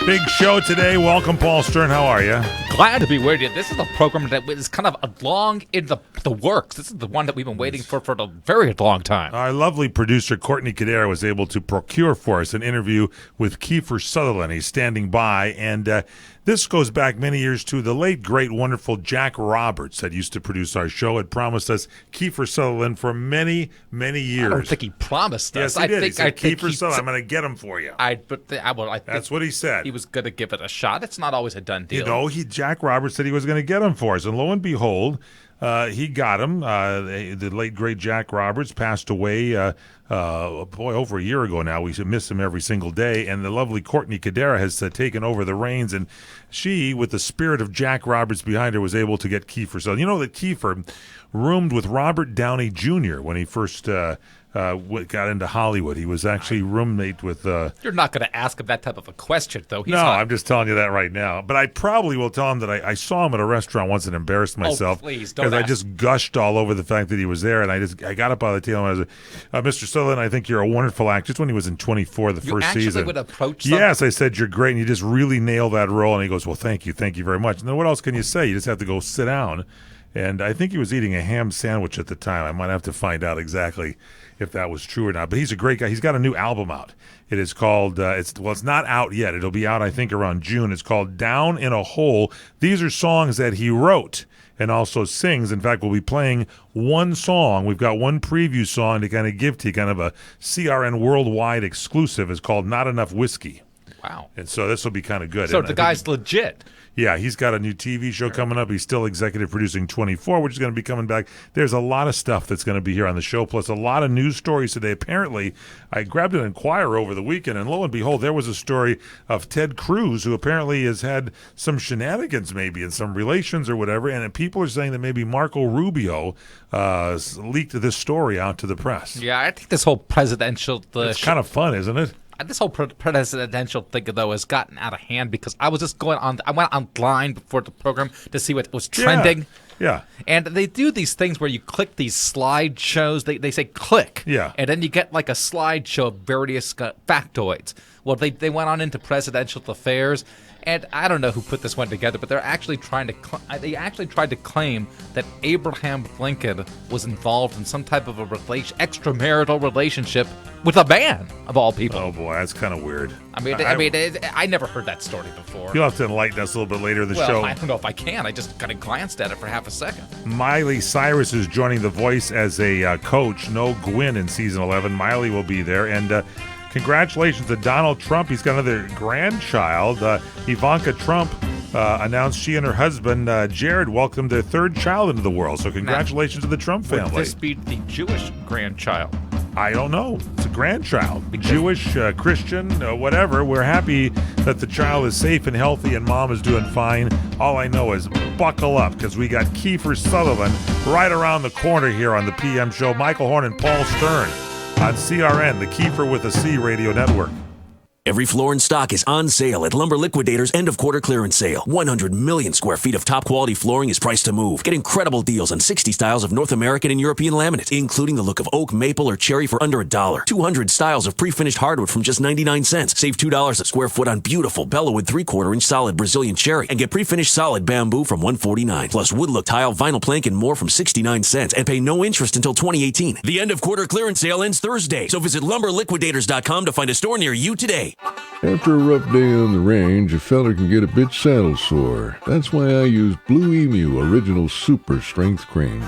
Big show today. Welcome, Paul Stern. How are you? Glad to be with you. This is a program that is kind of long in the works. This is the one that we've been waiting for a very long time. Our lovely producer, Courtney Cadera, was able to procure for us an interview with Kiefer Sutherland. He's standing by, and this goes back many years to the late, great, wonderful Jack Roberts that used to produce our show. Had promised us Kiefer Sutherland for many, many years. I don't think he promised us. Yes, he did. He said, Kiefer Sutherland, I'm going to get him for you. That's what he said. He was going to give it a shot. It's not always a done deal. You know, Jack Roberts said he was going to get him for us, and lo and behold, he got him. The late, great Jack Roberts passed away, over a year ago now. We miss him every single day. And the lovely Courtney Cadera has taken over the reins. And she, with the spirit of Jack Roberts behind her, was able to get Kiefer. So you know that Kiefer roomed with Robert Downey Jr. when he first got into Hollywood. He was actually roommate with... You're not going to ask him that type of a question, though. I'm just telling you that right now. But I probably will tell him that I saw him at a restaurant once and embarrassed myself. Oh, please, don't because I just gushed all over the fact that he was there, and I got up out of the table and I was like, Mr. Sutherland, I think you're a wonderful actor. Just when he was in 24 the first season. You actually would approach something? Yes, I said, you're great, and you just really nailed that role. And he goes, well, thank you very much. And then what else can you say? You just have to go sit down. And I think he was eating a ham sandwich at the time. I might have to find out exactly if that was true or not. But he's a great guy. He's got a new album out. It is called, it's not out yet. It'll be out, I think, around June. It's called Down in a Hole. These are songs that he wrote and also sings. In fact, we'll be playing one song. We've got one preview song to kind of give to you, kind of a CRN worldwide exclusive. It's called Not Enough Whiskey. Wow. And so this will be kind of good. So the guy's legit. Yeah, he's got a new TV show coming up. He's still executive producing 24, which is going to be coming back. There's a lot of stuff that's going to be here on the show, plus a lot of news stories today. Apparently, I grabbed an Enquirer over the weekend, and lo and behold, there was a story of Ted Cruz, who apparently has had some shenanigans maybe in some relations or whatever, and people are saying that maybe Marco Rubio leaked this story out to the press. Yeah, I think this whole presidential... It's kind of fun, isn't it? This whole presidential thing, though, has gotten out of hand because I was just I went online before the program to see what was trending. Yeah. And they do these things where you click these slideshows. They say click. Yeah. And then you get like a slideshow of various factoids. Well, they went on into presidential affairs. And I don't know who put this one together, but they're actually trying to tried to claim that Abraham Lincoln was involved in some type of a extramarital relationship with a man, of all people. Oh boy, that's kind of weird. I never heard that story before. You'll have to enlighten us a little bit later in the show. I don't know if I can. I just kind of glanced at it for half a second. Miley Cyrus is joining The Voice as a coach. No Gwyn in season 11. Miley will be there, and congratulations to Donald Trump. He's got another grandchild. Ivanka Trump announced she and her husband, Jared, welcomed their third child into the world. So congratulations to the Trump family. Would this be the Jewish grandchild? I don't know. It's a grandchild. Jewish, Christian, whatever. We're happy that the child is safe and healthy and mom is doing fine. All I know is buckle up because we got Kiefer Sutherland right around the corner here on the PM show. Michael Horn and Paul Stern on CRN, the Kiefer with a C radio network. Every floor in stock is on sale at Lumber Liquidators' end-of-quarter clearance sale. 100 million square feet of top-quality flooring is priced to move. Get incredible deals on 60 styles of North American and European laminate, including the look of oak, maple, or cherry for under $1. 200 styles of pre-finished hardwood from just 99 cents. Save $2 a square foot on beautiful Bellawood 3/4-inch solid Brazilian cherry, and get pre-finished solid bamboo from $149. Plus wood look tile, vinyl plank, and more from 69 cents, and pay no interest until 2018. The end-of-quarter clearance sale ends Thursday, so visit LumberLiquidators.com to find a store near you today. After a rough day on the range, a feller can get a bit saddle sore. That's why I use Blue Emu Original Super Strength Cream.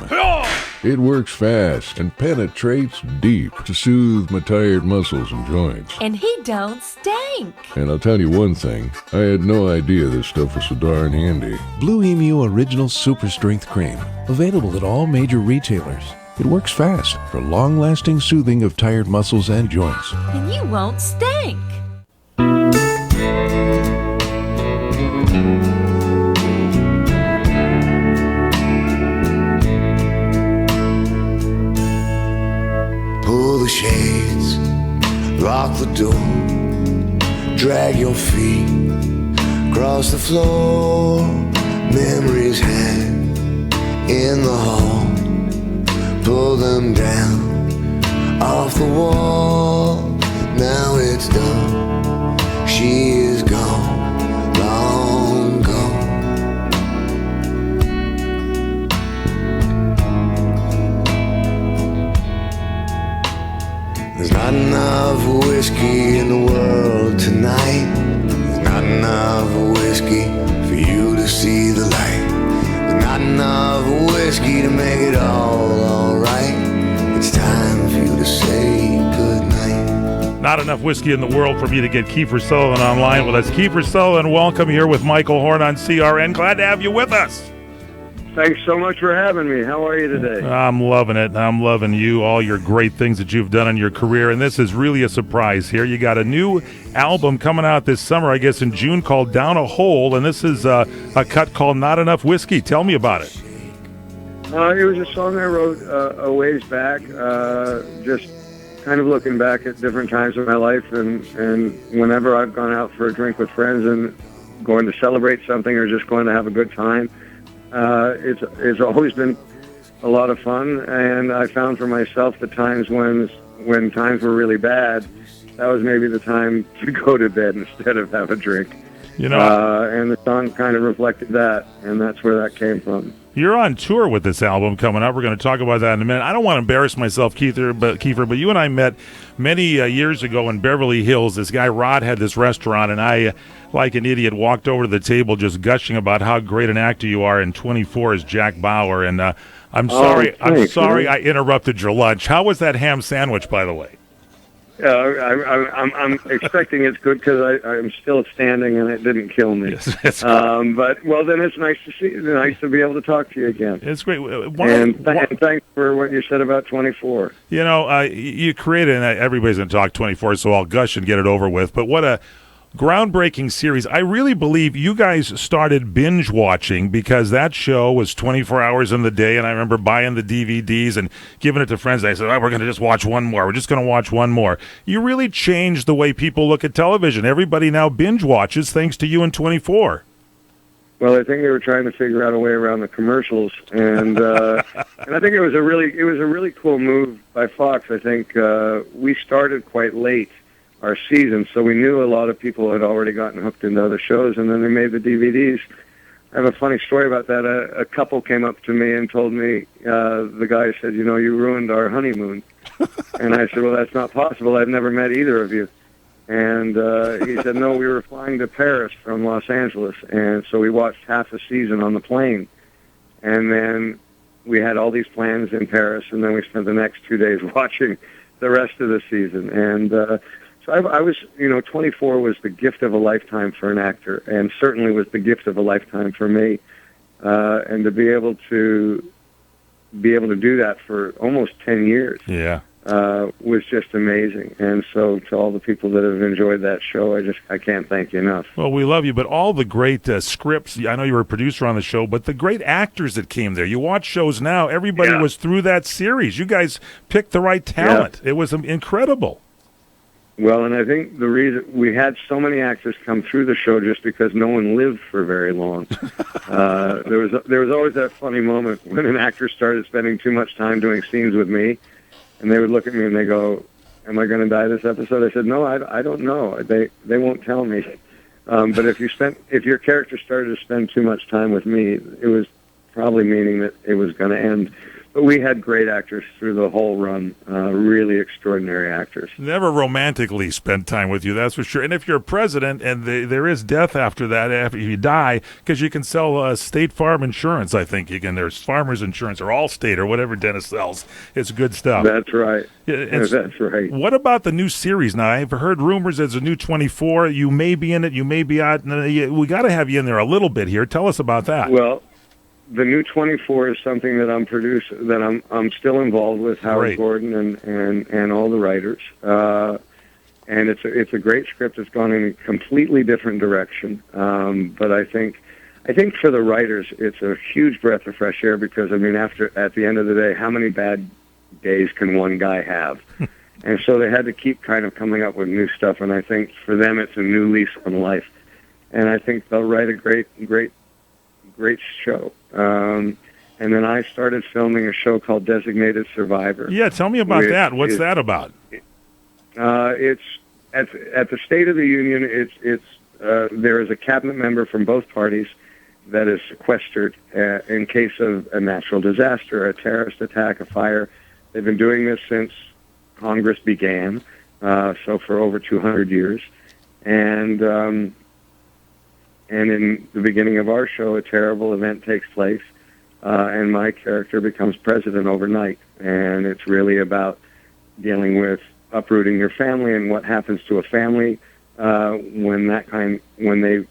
It works fast and penetrates deep to soothe my tired muscles and joints. And he don't stink. And I'll tell you one thing, I had no idea this stuff was so darn handy. Blue Emu Original Super Strength Cream. Available at all major retailers. It works fast for long-lasting soothing of tired muscles and joints. And you won't stink. Pull the shades, lock the door, drag your feet across the floor. Memories hang in the hall, pull them down off the wall. Now it's done, she is gone. in the world tonight. There's not enough whiskey for you to see the light. There's not enough whiskey to make it all alright. It's time for you to say goodnight. Not enough whiskey in the world for me to get Kiefer Sutherland online. Well, that's Kiefer Sutherland. Welcome here with Michael Horn on CRN. Glad to have you with us. Thanks so much for having me. How are you today? I'm loving it. I'm loving you, all your great things that you've done in your career. And this is really a surprise here. You got a new album coming out this summer, I guess in June, called Down a Hole. And this is a cut called Not Enough Whiskey. Tell me about it. It was a song I wrote a ways back, just kind of looking back at different times of my life. And whenever I've gone out for a drink with friends and going to celebrate something or just going to have a good time, it's always been a lot of fun, and I found for myself the times when times were really bad, that was maybe the time to go to bed instead of have a drink. And the song kind of reflected that, and that's where that came from. You're on tour with this album coming up. We're going to talk about that in a minute. I don't want to embarrass myself, Kiefer, but you and I met many years ago in Beverly Hills. This guy, Rod, had this restaurant, and I, like an idiot, walked over to the table just gushing about how great an actor you are in 24 as Jack Bauer. And I'm sorry I interrupted your lunch. How was that ham sandwich, by the way? I'm expecting it's good because I'm still standing and it didn't kill me. Yes, but well, then it's nice to see. Nice to be able to talk to you again. It's great. And thanks for what you said about 24. You created, and everybody's going to talk 24, so I'll gush and get it over with. But what a groundbreaking series. I really believe you guys started binge watching because that show was 24 hours in the day, and I remember buying the DVDs and giving it to friends. I said, we're going to just watch one more. We're just going to watch one more. You really changed the way people look at television. Everybody now binge watches thanks to you in 24. Well, I think they were trying to figure out a way around the commercials, and and I think it was a really cool move by Fox. I think we started quite late our season, so we knew a lot of people had already gotten hooked into other shows, and then they made the DVDs. I have a funny story about that. A couple came up to me and told me, the guy said, you ruined our honeymoon. And I said, well, that's not possible. I've never met either of you. And he said, no, we were flying to Paris from Los Angeles, and so we watched half a season on the plane. And then we had all these plans in Paris, and then we spent the next 2 days watching the rest of the season. And so I was, 24 was the gift of a lifetime for an actor, and certainly was the gift of a lifetime for me. And to be able to do that for almost 10 years, was just amazing. And so to all the people that have enjoyed that show, I can't thank you enough. Well, we love you, but all the great scripts, I know you were a producer on the show, but the great actors that came there. You watch shows now, everybody was through that series. You guys picked the right talent. It was incredible. Well, and I think the reason we had so many actors come through the show just because no one lived for very long. There was always that funny moment when an actor started spending too much time doing scenes with me, and they would look at me and they go, "Am I going to die this episode?" I said, "No, I don't know. They won't tell me." But if your character started to spend too much time with me, it was probably meaning that it was going to end. But we had great actors through the whole run, really extraordinary actors. Never romantically spent time with you, that's for sure. And if you're president and there is death after that, after you die, because you can sell State Farm insurance, I think. There's Farmers Insurance or Allstate or whatever Dennis sells. It's good stuff. That's right. That's right. What about the new series? Now, I've heard rumors there's a new 24. You may be in it. You may be out. We got to have you in there a little bit here. Tell us about that. Well, the new 24 is something that I'm still involved with Howard Gordon and all the writers. And it's a great script. It's gone in a completely different direction. But I think for the writers, it's a huge breath of fresh air because, at the end of the day, how many bad days can one guy have? And so they had to keep kind of coming up with new stuff. And I think for them, it's a new lease on life. And I think they'll write a great show. And then I started filming a show called Designated Survivor. Yeah, tell me about that. What's that about? It's at the State of the Union. There is a cabinet member from both parties that is sequestered in case of a natural disaster, a terrorist attack, a fire. They've been doing this since Congress began, so for over 200 years. And in the beginning of our show, a terrible event takes place, and my character becomes president overnight. And it's really about dealing with uprooting your family and what happens to a family when they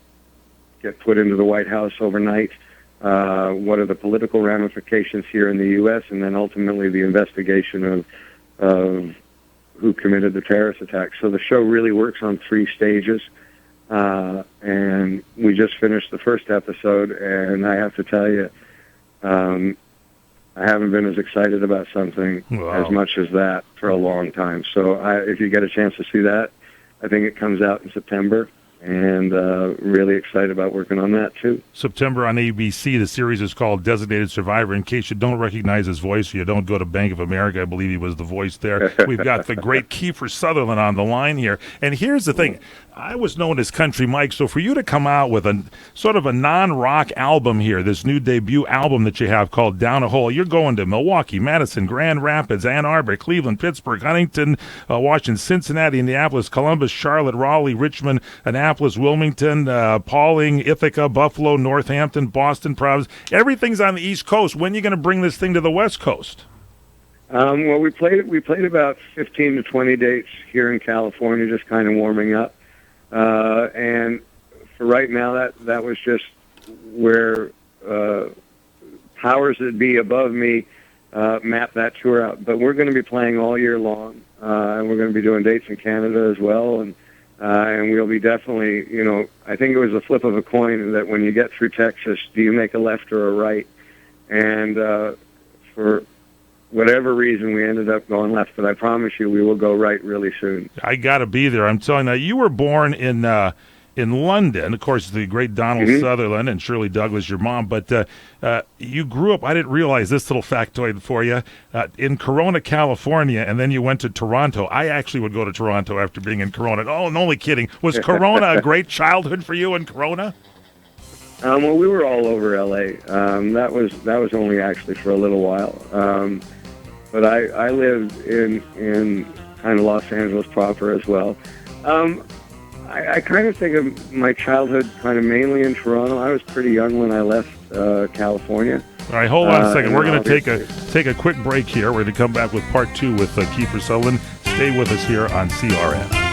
get put into the White House overnight. What are the political ramifications here in the U.S., and then ultimately the investigation of who committed the terrorist attack. So the show really works on 3 stages, and we just finished the first episode, and I have to tell you, I haven't been as excited about something as much as that for a long time. So if you get a chance to see that, I think it comes out in September. And really excited about working on that, too. September on ABC. The series is called Designated Survivor. In case you don't recognize his voice, or you don't go to Bank of America, I believe he was the voice there. We've got the great Kiefer Sutherland on the line here. And here's the thing. I was known as Country Mike, so for you to come out with a sort of a non-rock album here, this new debut album that you have called Down a Hole, you're going to Milwaukee, Madison, Grand Rapids, Ann Arbor, Cleveland, Pittsburgh, Huntington, Washington, Cincinnati, Indianapolis, Columbus, Charlotte, Raleigh, Richmond, Annapolis, Wilmington, Paulding, Ithaca, Buffalo, Northampton, Boston, Providence. Everything's on the East Coast. When are you going to bring this thing to the West Coast? Well, we played about 15 to 20 dates here in California, just kind of warming up. And for right now, that was just where powers that be above me mapped that tour out. But we're going to be playing all year long, and we're going to be doing dates in Canada as well. And we'll be definitely, I think it was a flip of a coin that when you get through Texas, do you make a left or a right? And for whatever reason, we ended up going left, but I promise you we will go right really soon. I got to be there. I'm telling you, you were born in London. Of course, the great Donald Sutherland and Shirley Douglas, your mom, but you grew up, I didn't realize this little factoid for you, in Corona, California, and then you went to Toronto. I actually would go to Toronto after being in Corona. Oh, I'm only kidding. Was Corona a great childhood for you in Corona? Well, we were all over L.A. That was only actually for a little while. But I lived in kind of Los Angeles proper as well. I kind of think of my childhood kind of mainly in Toronto. I was pretty young when I left California. All right, hold on a second. We're going to take a quick break here. We're going to come back with part 2 with Kiefer Sutherland. Stay with us here on CRN.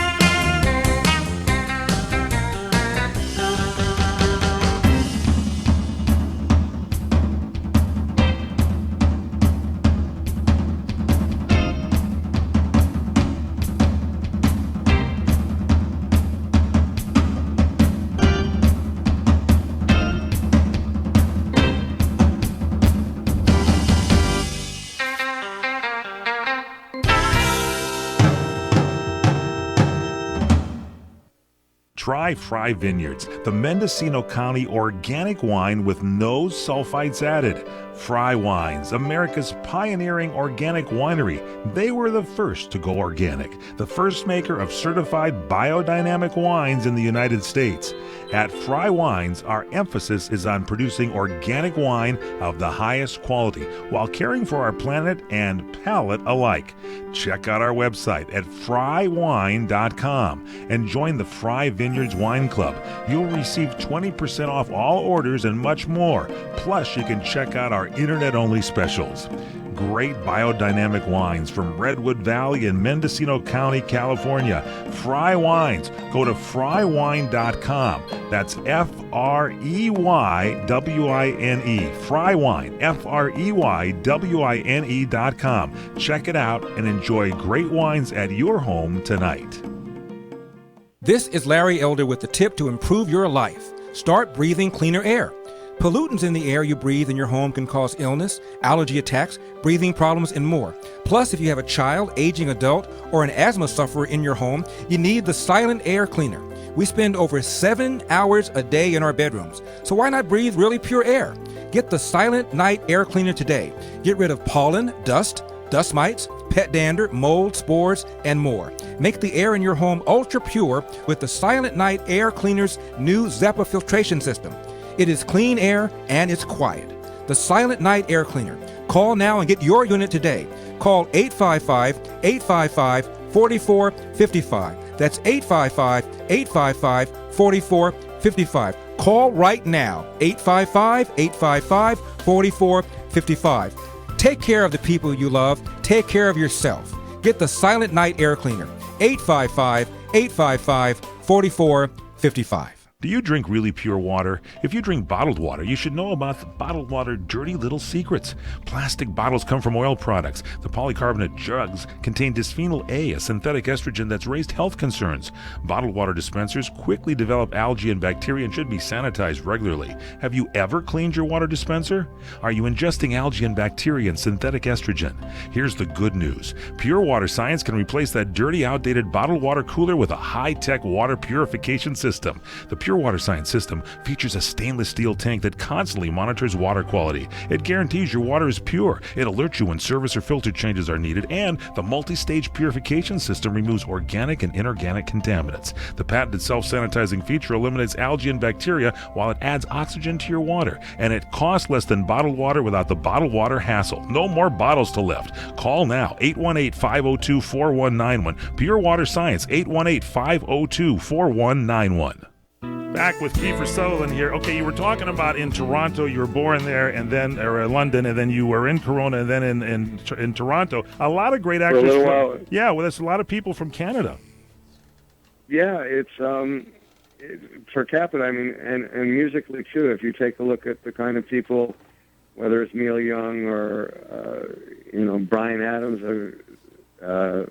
Try Fry Vineyards, the Mendocino County organic wine with no sulfites added. Fry Wines, America's pioneering organic winery. They were the first to go organic, the first maker of certified biodynamic wines in the United States. At Fry Wines, our emphasis is on producing organic wine of the highest quality while caring for our planet and palate alike. Check out our website at frywine.com and join the Fry Vineyards Wine Club. You'll receive 20% off all orders and much more. Plus, you can check out our internet-only specials. Great biodynamic wines from Redwood Valley in Mendocino County, California. Fry Wines. Go to frywine.com. That's F-R-E-Y-W-I-N-E. Fry Wine. F-R-E-Y-W-I-N-E.com. Check it out and enjoy great wines at your home tonight. This is Larry Elder with the tip to improve your life. Start breathing cleaner air. Pollutants in the air you breathe in your home can cause illness, allergy attacks, breathing problems, and more. Plus, if you have a child, aging adult, or an asthma sufferer in your home, you need the Silent Air Cleaner. We spend over 7 hours a day in our bedrooms, so why not breathe really pure air? Get the Silent Night Air Cleaner today. Get rid of pollen, dust mites, pet dander, mold, spores, and more. Make the air in your home ultra pure with the Silent Night Air Cleaner's new Zappa filtration system. It is clean air and it's quiet. The Silent Night Air Cleaner. Call now and get your unit today. Call 855-855 4455. That's 855-855-4455. Call right now, 855-855-4455. Take care of the people you love. Take care of yourself. Get the Silent Night Air Cleaner, 855-855-4455. Do you drink really pure water? If you drink bottled water, you should know about the bottled water dirty little secrets. Plastic bottles come from oil products. The polycarbonate jugs contain bisphenol A, a synthetic estrogen that's raised health concerns. Bottled water dispensers quickly develop algae and bacteria and should be sanitized regularly. Have you ever cleaned your water dispenser? Are you ingesting algae and bacteria and synthetic estrogen? Here's the good news. Pure Water Science can replace that dirty, outdated bottled water cooler with a high-tech water purification system. The Pure Water Science system features a stainless steel tank that constantly monitors water quality. It guarantees your water is pure. It alerts you when service or filter changes are needed, and the multi-stage purification system removes organic and inorganic contaminants. The patented self-sanitizing feature eliminates algae and bacteria while it adds oxygen to your water, and it costs less than bottled water without the bottled water hassle. No more bottles to lift. Call now, 818-502-4191. Pure Water Science, 818-502-4191. Back with Kiefer Sutherland here. Okay, you were talking about in Toronto, you were born there, and then or London, and then you were in Corona, and then in Toronto. A lot of great actors. For a little while. Yeah, well, there's a lot of people from Canada. Yeah, it's per capita. I mean, and musically too. If you take a look at the kind of people, whether it's Neil Young or Bryan Adams or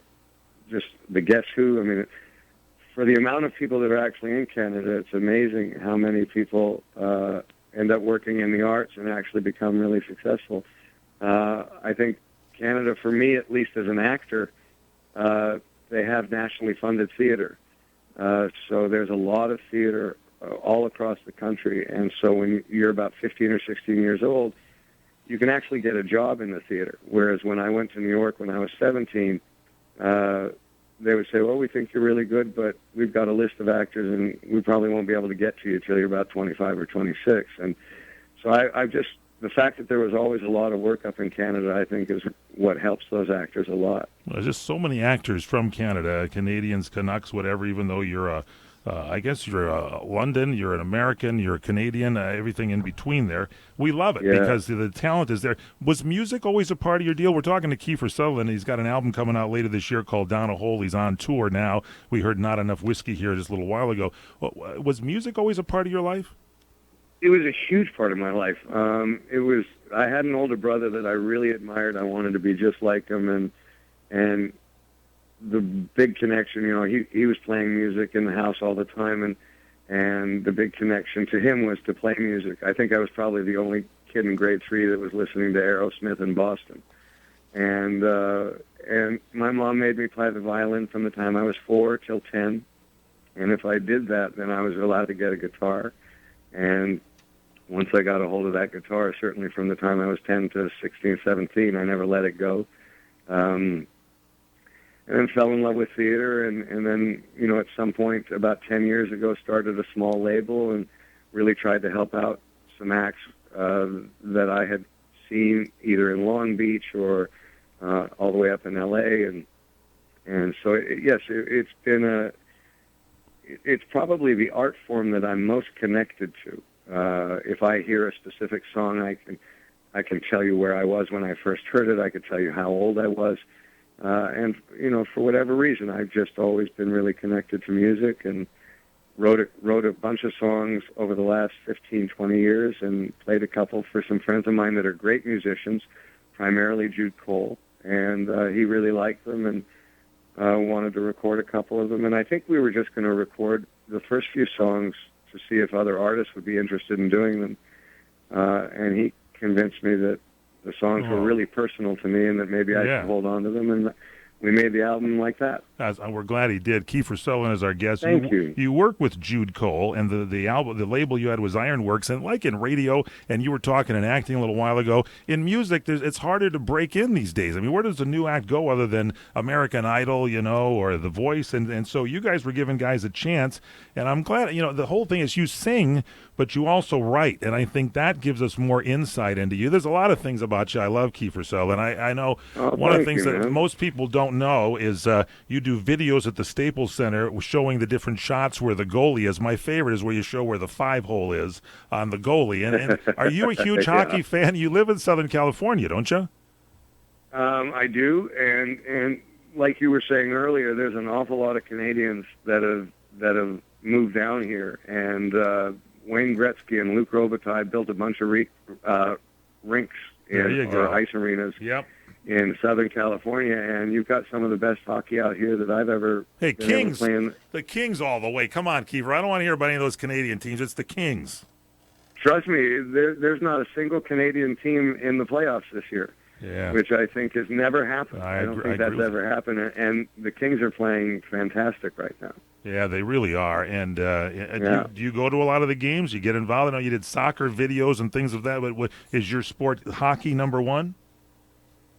just the Guess Who. I mean, for the amount of people that are actually in Canada, it's amazing how many people end up working in the arts and actually become really successful. I think Canada, for me at least as an actor, they have nationally funded theater. So there's a lot of theater all across the country. And so when you're about 15 or 16 years old, you can actually get a job in the theater. Whereas when I went to New York when I was 17, they would say, well, we think you're really good, but we've got a list of actors, and we probably won't be able to get to you till you're about 25 or 26. And so I just, the fact that there was always a lot of work up in Canada, I think, is what helps those actors a lot. Well, there's just so many actors from Canada, Canadians, Canucks, whatever, even though you're I guess you're London, you're an American, you're a Canadian, everything in between there. We love it because the talent is there. Was music always a part of your deal? We're talking to Kiefer Sutherland. He's got an album coming out later this year called Down a Hole. He's on tour now. We heard Not Enough Whiskey here just a little while ago. Was music always a part of your life? It was a huge part of my life. I had an older brother that I really admired. I wanted to be just like him, and the big connection, he was playing music in the house all the time, and the big connection to him was to play music. I think I was probably the only kid in grade 3 that was listening to Aerosmith in Boston. And my mom made me play the violin from the time I was 4 till 10. And if I did that, then I was allowed to get a guitar. And once I got a hold of that guitar, certainly from the time I was 10 to 16, 17, I never let it go. And then fell in love with theater, and then, at some point about 10 years ago, started a small label and really tried to help out some acts that I had seen either in Long Beach or all the way up in L.A. And so, it's been it's probably the art form that I'm most connected to. If I hear a specific song, I can tell you where I was when I first heard it. I could tell you how old I was. And, for whatever reason, I've just always been really connected to music and wrote a bunch of songs over the last 15, 20 years and played a couple for some friends of mine that are great musicians, primarily Jude Cole. And he really liked them and wanted to record a couple of them. And I think we were just going to record the first few songs to see if other artists would be interested in doing them. And he convinced me that the songs were really personal to me and that maybe I should hold on to them. And we made the album like that. We're glad he did. Kiefer Sutherland is our guest. Thank you. You work with Jude Cole, and the album, the label you had was Ironworks. And like in radio, and you were talking and acting a little while ago, in music, it's harder to break in these days. I mean, where does a new act go other than American Idol, or The Voice? And so you guys were giving guys a chance. And I'm glad, the whole thing is you sing, but you also write. And I think that gives us more insight into you. There's a lot of things about you I love, Kiefer Sutherland. I know one of the things that most people don't know is you do videos at the Staples Center showing the different shots where the goalie is. My favorite is where you show where the 5-hole is on the goalie. And are you a huge hockey fan? You live in Southern California, don't you? I do, and like you were saying earlier, there's an awful lot of Canadians that have moved down here, and Wayne Gretzky and Luc Robitaille built a bunch of rinks or ice arenas in Southern California, and you've got some of the best hockey out here that I've ever been Kings, able to play in. The Kings all the way. Come on, Kiefer. I don't want to hear about any of those Canadian teams. It's the Kings. Trust me, there's not a single Canadian team in the playoffs this year. Yeah. Which I think has never happened. I don't think that's ever happened. And the Kings are playing fantastic right now. Yeah, they really are. And do you go to a lot of the games? You get involved? I know you did soccer videos and things of that, but what is your sport, hockey number one?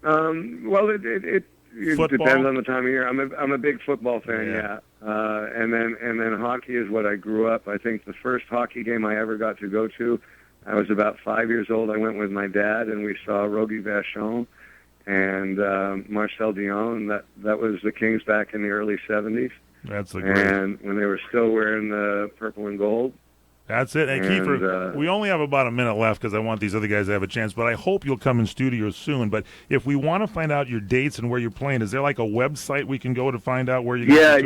Well, it depends on the time of year. I'm a big football fan, and then hockey is what I grew up. I think the first hockey game I ever got to go to, I was about 5 years old. I went with my dad, and we saw Rogie Vachon and Marcel Dion. That was the Kings back in the early 70s. That's the great. And when they were still wearing the purple and gold. That's it. And Kiefer, we only have about a minute left because I want these other guys to have a chance, but I hope you'll come in studio soon. But if we want to find out your dates and where you're playing, is there like a website we can go to find out where you're going? Yeah,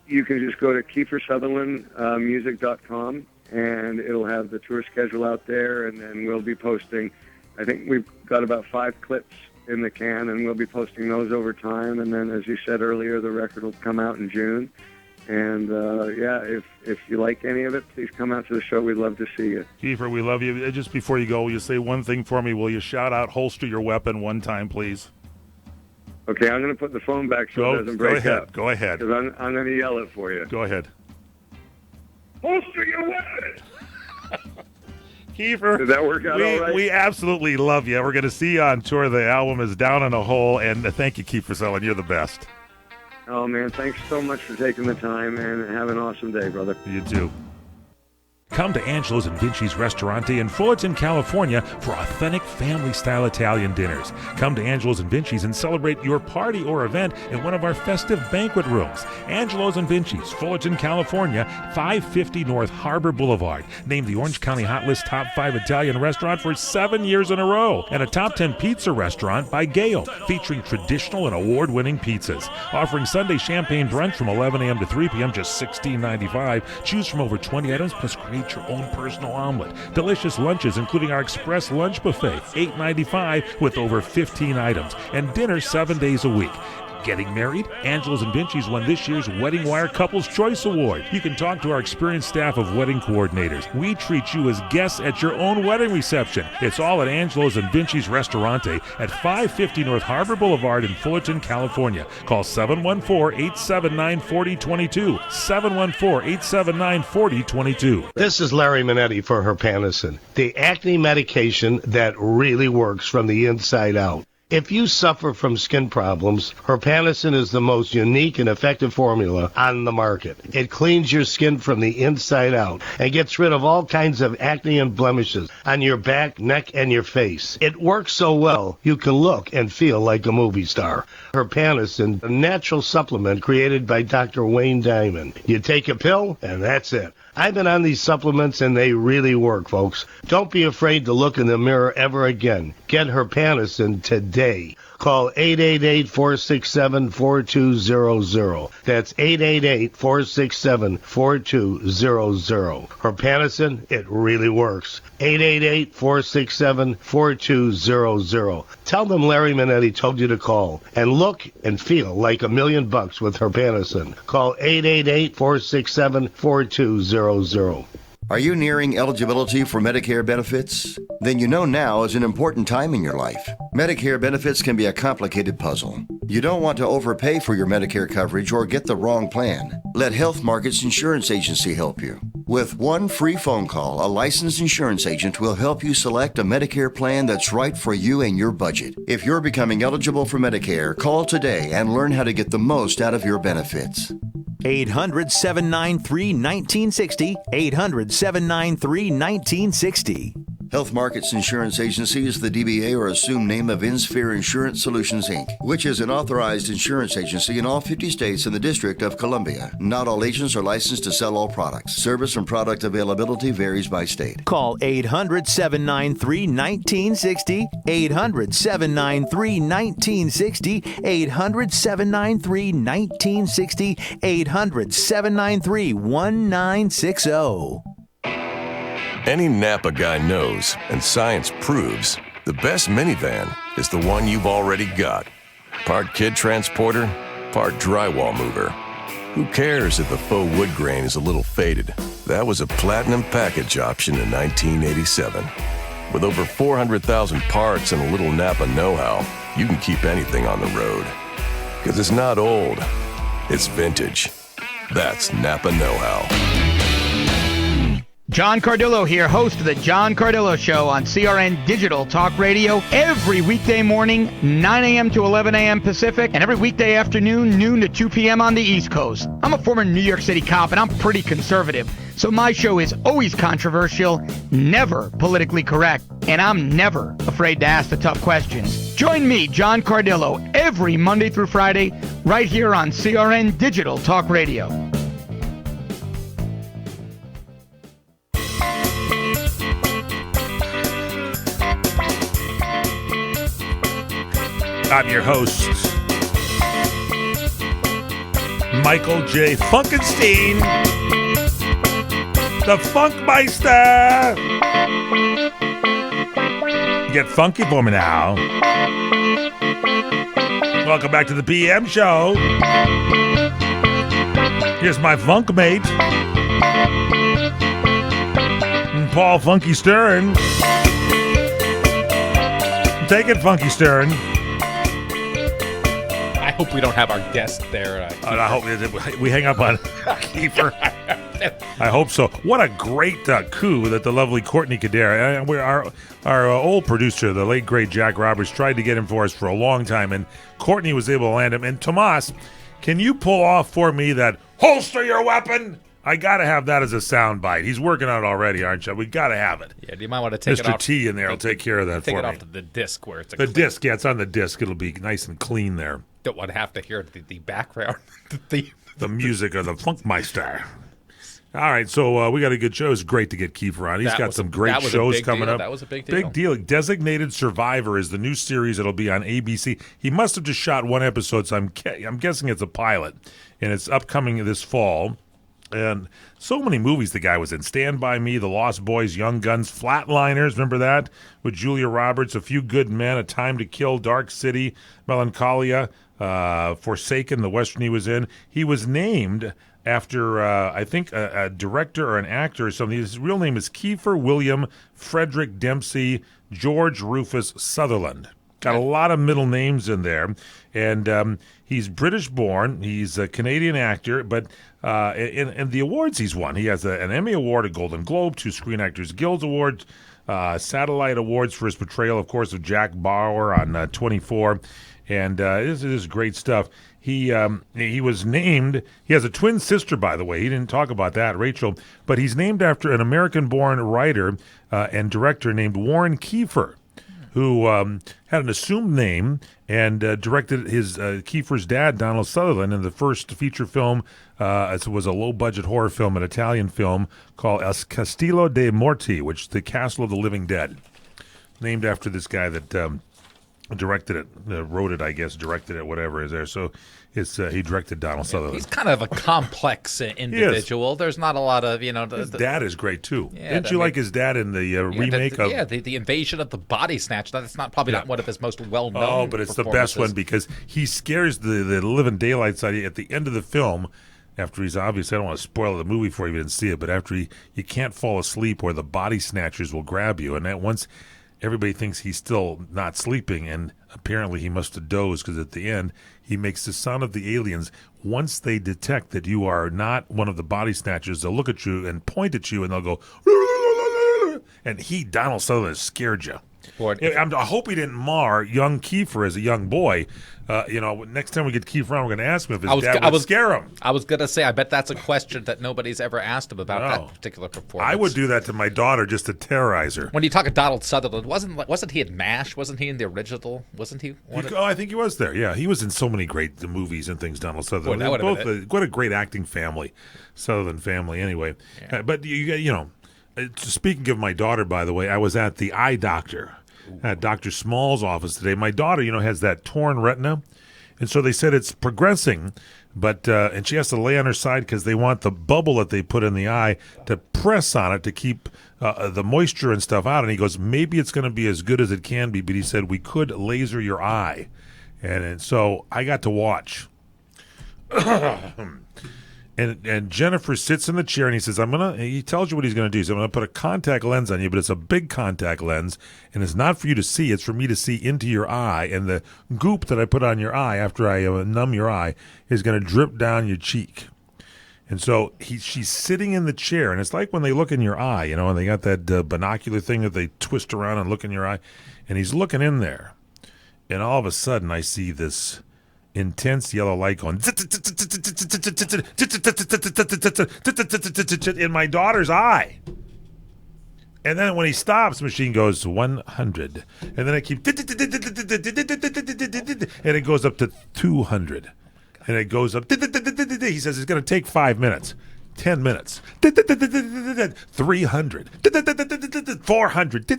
you can just go to KieferSutherlandmusic.com. And it'll have the tour schedule out there, and then we'll be posting. I think we've got about 5 clips in the can, and we'll be posting those over time. And then, as you said earlier, the record will come out in June. And, if you like any of it, please come out to the show. We'd love to see you. Kiefer, we love you. Just before you go, will you say one thing for me? Will you shout out Holster Your Weapon one time, please? Okay, I'm going to put the phone back so it doesn't break up. Go ahead. Because I'm going to yell it for you. Go ahead. Holster your weapon! Kiefer, did that work out all right? We absolutely love you. We're going to see you on tour. The album is Down in a Hole, and thank you, Kiefer Sutherland. You're the best. Oh, man, thanks so much for taking the time, and have an awesome day, brother. You too. Come to Angelo's and Vinci's Ristorante in Fullerton, California for authentic family-style Italian dinners. Come to Angelo's and Vinci's and celebrate your party or event in one of our festive banquet rooms. Angelo's and Vinci's, Fullerton, California, 550 North Harbor Boulevard. Named the Orange County Hot List Top 5 Italian restaurant for 7 years in a row. And a Top 10 pizza restaurant by Gale, featuring traditional and award-winning pizzas. Offering Sunday champagne brunch from 11 a.m. to 3 p.m., just $16.95. Choose from over 20 items, plus create your own personal omelet. Delicious lunches, including our express lunch buffet, $8.95 with over 15 items, and dinner 7 days a week. Getting married? Angelo's and Vinci's won this year's Wedding Wire Couples Choice Award. You can talk to our experienced staff of wedding coordinators. We treat you as guests at your own wedding reception. It's all at Angelo's and Vinci's Ristorante at 550 North Harbor Boulevard in Fullerton, California. Call 714-879-4022. 714-879-4022. This is Larry Minetti for Herpanasin, the acne medication that really works from the inside out. If you suffer from skin problems, Herpanasin is the most unique and effective formula on the market. It cleans your skin from the inside out and gets rid of all kinds of acne and blemishes on your back, neck, and your face. It works so well, you can look and feel like a movie star. Herpanasin, a natural supplement created by Dr. Wayne Diamond. You take a pill, and that's it. I've been on these supplements, and they really work, folks. Don't be afraid to look in the mirror ever again. Get Herpanasin today. Call 888-467-4200. That's 888-467-4200. Herpanasin, it really works. 888-467-4200. Tell them Larry Minetti told you to call and look and feel like $1 million with Herpanasin. Call 888-467-4200. Are you nearing eligibility for Medicare benefits? Then you know now is an important time in your life. Medicare benefits can be a complicated puzzle. You don't want to overpay for your Medicare coverage or get the wrong plan. Let Health Markets Insurance Agency help you. With one free phone call, a licensed insurance agent will help you select a Medicare plan that's right for you and your budget. If you're becoming eligible for Medicare, call today and learn how to get the most out of your benefits. 800-793-1960. 800-793-1960. Health Markets Insurance Agency is the DBA or assumed name of InSphere Insurance Solutions, Inc., which is an authorized insurance agency in all 50 states and the District of Columbia. Not all agents are licensed to sell all products. Service and product availability varies by state. Call 800-793-1960, 800-793-1960, 800-793-1960, 800-793-1960. Any Napa guy knows, and science proves, the best minivan is the one you've already got. Part kid transporter, part drywall mover. Who cares if the faux wood grain is a little faded? That was a platinum package option in 1987. With over 400,000 parts and a little Napa know-how, you can keep anything on the road. Because it's not old, it's vintage. That's Napa know-how. John Cardillo here, host of the John Cardillo Show on CRN Digital Talk Radio every weekday morning, 9 a.m. to 11 a.m. Pacific, and every weekday afternoon, noon to 2 p.m. on the East Coast. I'm a former New York City cop, and I'm pretty conservative, so my show is always controversial, never politically correct, and I'm never afraid to ask the tough questions. Join me, John Cardillo, every Monday through Friday, right here on CRN Digital Talk Radio. I'm your host, Michael J. Funkenstein, the Funkmeister. Get funky for me now. Welcome back to the PM show. Here's my funk mate, Paul Funky Stern. Take it, Funky Stern. I hope we don't have our guest there. I hope we hang up on Kiefer. I hope so. What a great coup that the lovely Courtney Kadair, our old producer, the late great Jack Roberts, tried to get him for us for a long time, and Courtney was able to land him. And Tomas, can you pull off for me that holster your weapon? I got to have that as a sound bite. He's working on it already, aren't you? We got to have it. Yeah, you might want to take it off. Mr. T in there will take care of that for me. Take it off to the disc where it's the disc. Yeah, it's on the disc. It'll be nice and clean there. Don't want to have to hear the background, the music of the Funkmeister. All right, so we got a good show. It's great to get Kiefer on. He's got some great shows coming up. That was a big deal. Big deal. Designated Survivor is the new series that'll be on ABC. He must have just shot one episode, so I'm guessing it's a pilot, and it's upcoming this fall. And so many movies the guy was in. Stand By Me, The Lost Boys, Young Guns, Flatliners, remember that? With Julia Roberts, A Few Good Men, A Time to Kill, Dark City, Melancholia, Forsaken, the Western he was in. He was named after, I think, a director or an actor or something. His real name is Kiefer William Frederick Dempsey George Rufus Sutherland. Got a lot of middle names in there. And he's British-born. He's a Canadian actor, but in the awards he's won, he has an Emmy Award, a Golden Globe, 2 Screen Actors Guild Awards, Satellite Awards for his portrayal, of course, of Jack Bauer on 24. And this is great stuff. He was named, he has a twin sister, by the way. He didn't talk about that, Rachel. But he's named after an American-born writer and director named Warren Kiefer, who had an assumed name and directed his Kiefer's dad, Donald Sutherland, in the first feature film. It was a low-budget horror film, an Italian film called El Castillo dei Morti, which is the Castle of the Living Dead, named after this guy that directed it, wrote it, I guess, directed it, whatever is there. So it's he directed Donald Sutherland. He's kind of a complex individual. There's not a lot of, his dad is great, too. Yeah, didn't you like his dad in the remake of... Yeah, the Invasion of the Body Snatch. That's probably not one of his most well-known Oh, but it's the best one because he scares the living daylights out of you at the end of the film. After he's obviously, I don't want to spoil the movie for you if you didn't see it, but after you can't fall asleep or the body snatchers will grab you. And that once... Everybody thinks he's still not sleeping, and apparently he must have dozed because at the end he makes the sound of the aliens. Once they detect that you are not one of the body snatchers, they'll look at you and point at you, and they'll go, and Donald Sutherland, scared you. I hope he didn't mar young Kiefer as a young boy. Next time we get Kiefer on, we're going to ask him if his dad would scare him. I was going to say, I bet that's a question that nobody's ever asked him about that particular performance. I would do that to my daughter just to terrorize her. When you talk of Donald Sutherland, wasn't he in MASH? Wasn't he in the original? Wasn't he? I think he was there. Yeah, he was in so many great movies and things. Donald Sutherland. Boy, that would have been what a great acting family, Sutherland family. Anyway, but speaking of my daughter, by the way, I was at the eye doctor at Dr. Small's office today. My daughter, has that torn retina. And so they said it's progressing, but and she has to lay on her side because they want the bubble that they put in the eye to press on it to keep the moisture and stuff out. And he goes, maybe it's going to be as good as it can be, but he said we could laser your eye. And so I got to watch. And Jennifer sits in the chair and he says, he tells you what he's going to do. He says, I'm going to put a contact lens on you, but it's a big contact lens, and it's not for you to see. It's for me to see into your eye. And the goop that I put on your eye after I numb your eye is going to drip down your cheek. And so she's sitting in the chair, and it's like when they look in your eye, and they got that binocular thing that they twist around and look in your eye. And he's looking in there. And all of a sudden, I see this intense yellow light going in my daughter's eye. And then when he stops, the machine goes 100. And then it keeps and it goes up to 200. And it goes up. He says it's going to take 5 minutes. 10 minutes. 300. 400.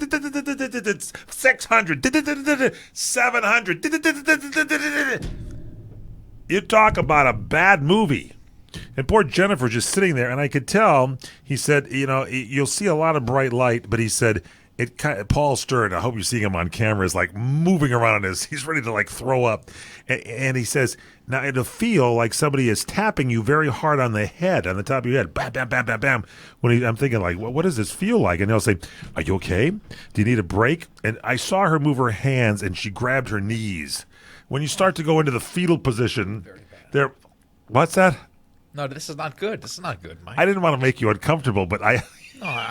600. 700. You talk about a bad movie. And poor Jennifer just sitting there, and I could tell, he said, you'll see a lot of bright light, but he said, Paul Stern, I hope you're seeing him on camera, is like moving around he's ready to like throw up. And he says, now it'll feel like somebody is tapping you very hard on the head, on the top of your head. Bam, bam, bam, bam, bam. I'm thinking like, what does this feel like? And they'll say, are you okay? Do you need a break? And I saw her move her hands, and she grabbed her knees. When you start to go into the fetal position, what's that? No, this is not good. This is not good, Mike. I didn't want to make you uncomfortable, but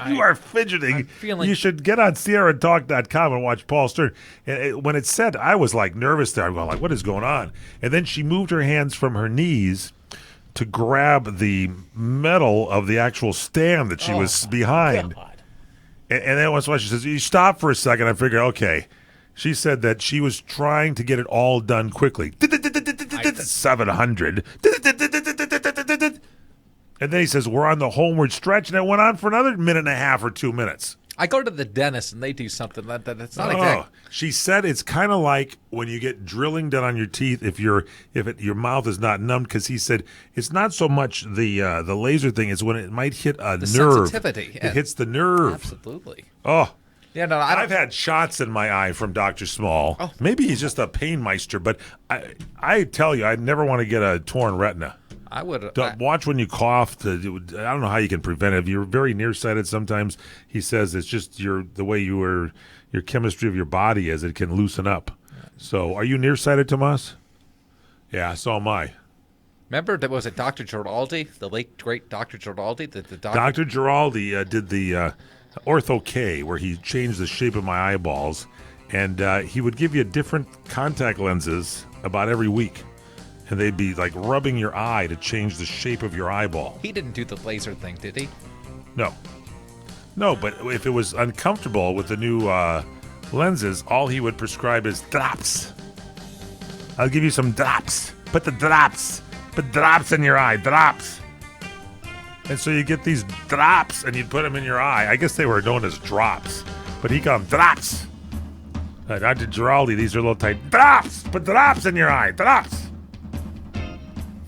you are fidgeting. You should get on SierraTalk.com and watch Paul Stern. And when it said, I was like nervous there. I'm going like, what is going on? And then she moved her hands from her knees to grab the metal of the actual stand that she was behind. And then once she says, you stop for a second. I figured, okay. She said that she was trying to get it all done quickly. 700. And then he says, we're on the homeward stretch, and it went on for another minute and a half or 2 minutes. I go to the dentist, and they do something that's not exact. She said it's kind of like when you get drilling done on your teeth if your mouth is not numbed, because he said it's not so much the laser thing, it's when it might hit a nerve. Sensitivity. It hits the nerve. Absolutely. Oh. Yeah, no, I've had shots in my eye from Dr. Small. Oh. Maybe he's just a pain meister, but I tell you, I'd never want to get a torn retina. I would watch when you cough. I don't know how you can prevent it. If you're very nearsighted, sometimes he says it's just the way your chemistry of your body is. It can loosen up. So, are you nearsighted, Tomas? Yeah, so am I. Remember, was it Dr. Giraldi, the late great Dr. Giraldi? Dr. Giraldi did the Ortho-K, where he changed the shape of my eyeballs, and he would give you different contact lenses about every week, and they'd be like rubbing your eye to change the shape of your eyeball. He didn't do the laser thing, did he? No, but if it was uncomfortable with the new lenses, all he would prescribe is drops. I'll give you some drops. Put drops in your eye, drops. And so you get these drops, and you'd put them in your eye. I guess they were known as drops, but he called them drops. Dr. Giraldi, these are little tight drops. Put drops in your eye, drops.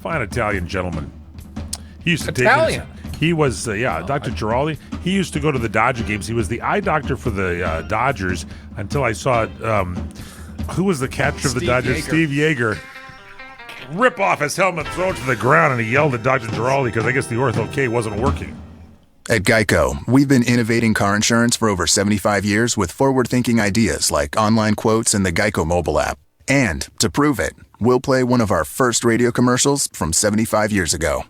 Fine Italian gentleman. He used to Italian. He was, Dr. Giraldi. He used to go to the Dodger games. He was the eye doctor for the Dodgers until I saw, who was the catcher of the Dodgers? Yeager. Steve Yeager. Rip off his helmet, throw it to the ground, and he yelled at Dr. Giraldi because I guess the Ortho-K wasn't working. At Geico, we've been innovating car insurance for over 75 years with forward-thinking ideas like online quotes and the Geico mobile app. And to prove it, we'll play one of our first radio commercials from 75 years ago.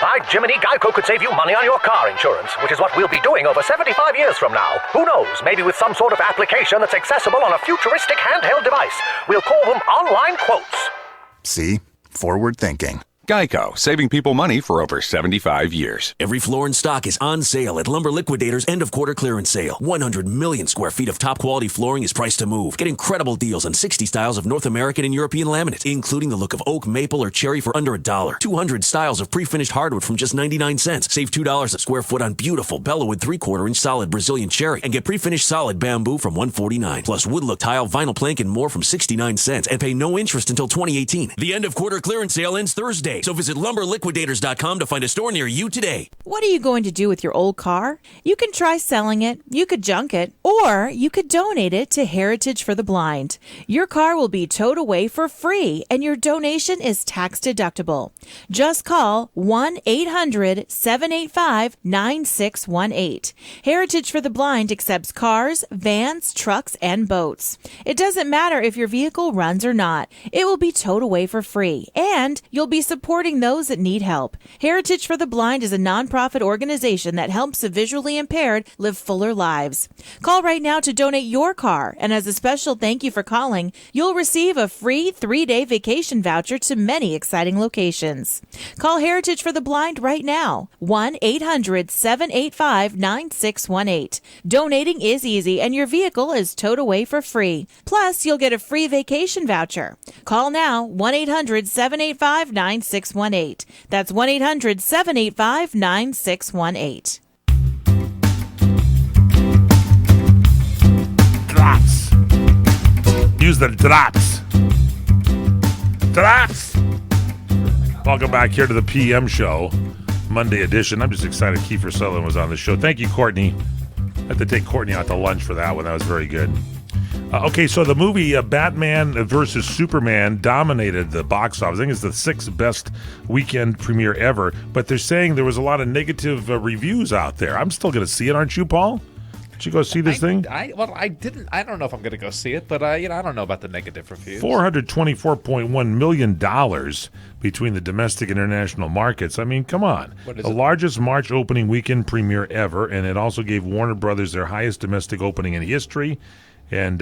By Jiminy, Geico could save you money on your car insurance, which is what we'll be doing over 75 years from now. Who knows, maybe with some sort of application that's accessible on a futuristic handheld device. We'll call them online quotes. See? Forward thinking. Geico, saving people money for over 75 years. Every floor in stock is on sale at Lumber Liquidators' end-of-quarter clearance sale. 100 million square feet of top-quality flooring is priced to move. Get incredible deals on 60 styles of North American and European laminate, including the look of oak, maple, or cherry for under $1. 200 styles of pre-finished hardwood from just 99 cents. Save $2 a square foot on beautiful Bellawood 3/4-inch solid Brazilian cherry, and get pre-finished solid bamboo from $149. Plus wood look tile, vinyl plank, and more from 69 cents, and pay no interest until 2018. The end-of-quarter clearance sale ends Thursday. So visit LumberLiquidators.com to find a store near you today. What are you going to do with your old car? You can try selling it, you could junk it, or you could donate it to Heritage for the Blind. Your car will be towed away for free, and your donation is tax deductible. Just call 1-800-785-9618. Heritage for the Blind accepts cars, vans, trucks, and boats. It doesn't matter if your vehicle runs or not. It will be towed away for free, and you'll be supporting those that need help. Heritage for the Blind is a nonprofit organization that helps the visually impaired live fuller lives. Call right now to donate your car, and as a special thank you for calling, you'll receive a free 3-day vacation voucher to many exciting locations. Call Heritage for the Blind right now, 1-800-785-9618. Donating is easy, and your vehicle is towed away for free. Plus, you'll get a free vacation voucher. Call now, 1-800-785-9618. That's 1-800-785-9618. Drops. Use the drops. Drops. Welcome back here to the PM show, Monday edition. I'm just excited Kiefer Sutherland was on the show. Thank you, Courtney. I had to take Courtney out to lunch for that one. That was very good. Okay, so the movie Batman vs. Superman dominated the box office. I think it's the 6th best weekend premiere ever, but they're saying there was a lot of negative reviews out there. I'm still going to see it, aren't you, Paul? Did you go see this thing? I didn't. I don't know if I'm going to go see it, but I don't know about the negative reviews. $424.1 million between the domestic and international markets. I mean, come on. The largest March opening weekend premiere ever, and it also gave Warner Brothers their highest domestic opening in history. And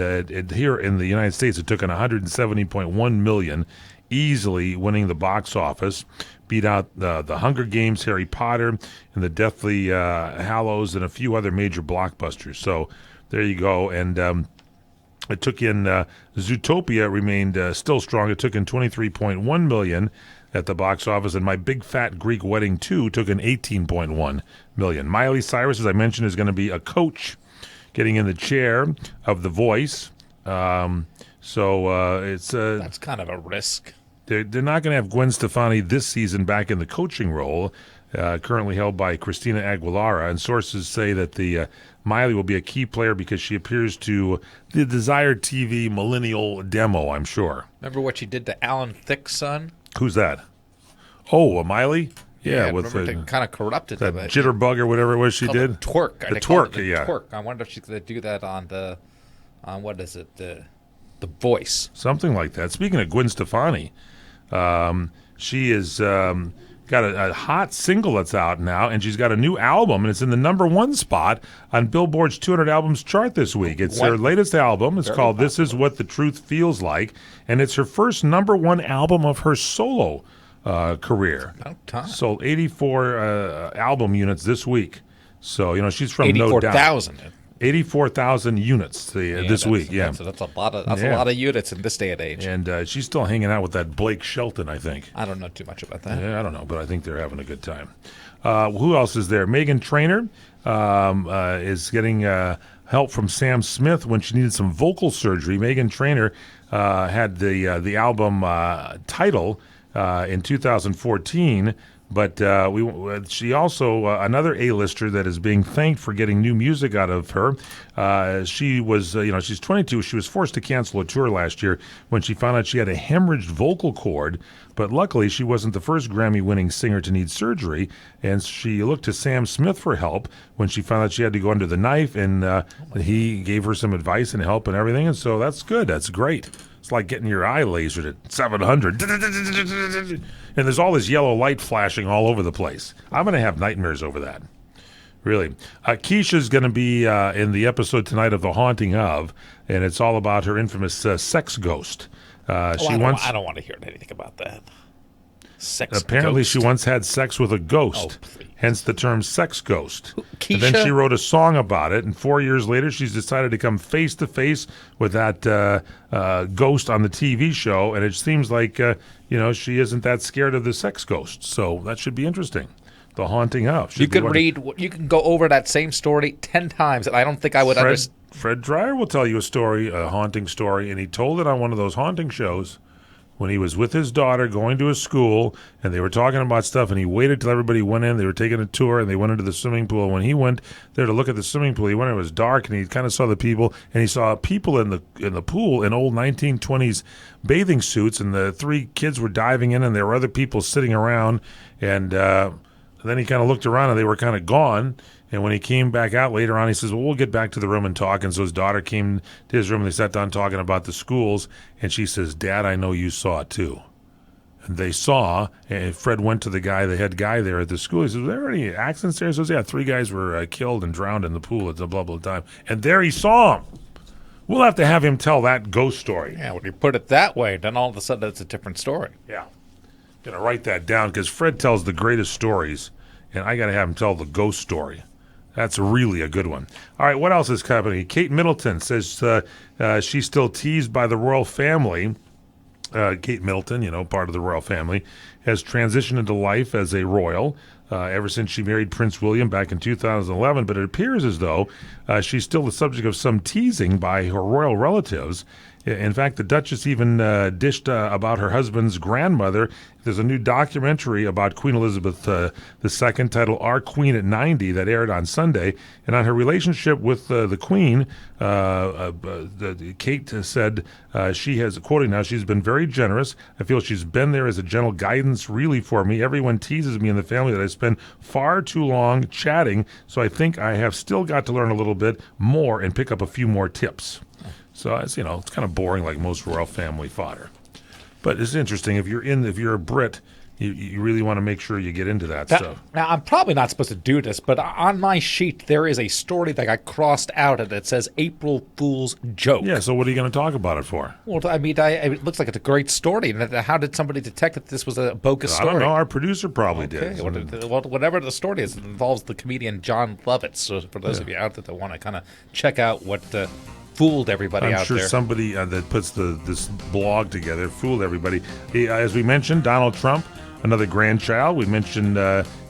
here in the United States, it took in $170.1 million, easily winning the box office. Beat out the Hunger Games, Harry Potter, and the Deathly Hallows, and a few other major blockbusters. So there you go. And it took in Zootopia remained still strong. It took in $23.1 million at the box office, and My Big Fat Greek Wedding 2 took in $18.1 million. Miley Cyrus, as I mentioned, is going to be a coach, getting in the chair of The Voice. So it's that's kind of a risk. They're not going to have Gwen Stefani this season back in the coaching role, currently held by Christina Aguilera. And sources say that the Miley will be a key player because she appears to the desired TV millennial demo, I'm sure. Remember what she did to Alan Thicke's son? Who's that? Oh, Miley? Yeah, with they kind of corrupted that him. Jitterbug or whatever it was she did. Twerk. The twerk, yeah. Twerk. I wonder if she's going to do that on what is it? The Voice. Something like that. Speaking of Gwen Stefani, she is got a hot single that's out now, and she's got a new album, and it's in the #1 spot on Billboard's 200 albums chart this week. It's her latest album. It's called This Is What the Truth Feels Like, and it's her first #1 album of her solo career. About time. Sold 84 album units this week. So, she's from No Doubt. 84,000. 84,000 units this week. Yeah, that's a lot of a lot of units in this day and age. And she's still hanging out with that Blake Shelton, I think. I don't know too much about that. Yeah, I don't know, but I think they're having a good time. Who else is there? Meghan Trainor is getting help from Sam Smith when she needed some vocal surgery. Meghan Trainor had the album title in 2014. But she also, another A-lister that is being thanked for getting new music out of her. She was, she's 22. She was forced to cancel a tour last year when she found out she had a hemorrhaged vocal cord. But luckily, she wasn't the first Grammy-winning singer to need surgery. And she looked to Sam Smith for help when she found out she had to go under the knife. And he gave her some advice and help and everything. And so that's good. That's great. It's like getting your eye lasered at 700. And there's all this yellow light flashing all over the place. I'm going to have nightmares over that. Really. Keisha's going to be in the episode tonight of The Haunting Of, and it's all about her infamous sex ghost. I don't want to hear anything about that. Sex Apparently, ghost. she once had sex with a ghost, hence the term sex ghost. Keisha? And then she wrote a song about it, and 4 years later, she's decided to come face-to-face with that ghost on the TV show, and it seems like, she isn't that scared of the sex ghost. So that should be interesting. The Haunting Of. You can go over that same story 10 times, and I don't think I would understand. Fred Dreyer will tell you a haunting story, and he told it on one of those haunting shows when he was with his daughter going to a school, and they were talking about stuff, and he waited till everybody went in. They were taking a tour, and they went into the swimming pool. When he went there to look at the swimming pool, he went, it was dark, and he kind of saw the people, and he saw people in the pool in old 1920s bathing suits, and the 3 kids were diving in, and there were other people sitting around, and then he kind of looked around, and they were kind of gone. And when he came back out later on, he says, well, we'll get back to the room and talk. And so his daughter came to his room, and they sat down talking about the schools. And she says, Dad, I know you saw it too. And they saw, and Fred went to the head guy there at the school. He says, were there any accidents there? He says, yeah, 3 guys were killed and drowned in the pool at the blah, blah time. And there he saw him. We'll have to have him tell that ghost story. Yeah, when you put it that way, then all of a sudden it's a different story. Yeah. Going to write that down because Fred tells the greatest stories, and I got to have him tell the ghost story. That's really a good one. All right, what else is happening? Kate Middleton says she's still teased by the royal family. Kate Middleton, part of the royal family, has transitioned into life as a royal ever since she married Prince William back in 2011. But it appears as though she's still the subject of some teasing by her royal relatives. In fact, the Duchess even dished about her husband's grandmother. There's a new documentary about Queen Elizabeth II titled Our Queen at 90 that aired on Sunday. And on her relationship with the Queen, Kate said she has, quoting now, she's been very generous. I feel she's been there as a gentle guidance really for me. Everyone teases me in the family that I spend far too long chatting, so I think I have still got to learn a little bit more and pick up a few more tips. So it's it's kind of boring like most royal family fodder, but it's interesting. If you're a Brit, you really want to make sure you get into that stuff. Now I'm probably not supposed to do this, but on my sheet there is a story that got crossed out and it says April Fool's joke. Yeah. So what are you going to talk about it for? Well, I mean, it looks like it's a great story. How did somebody detect that this was a bogus story? I don't know. Our producer probably did. Well, whatever the story is, it involves the comedian John Lovitz. So for those of you out there that want to kind of check out what fooled everybody out there. I'm sure somebody that puts this blog together fooled everybody. As we mentioned, Donald Trump, another grandchild. We mentioned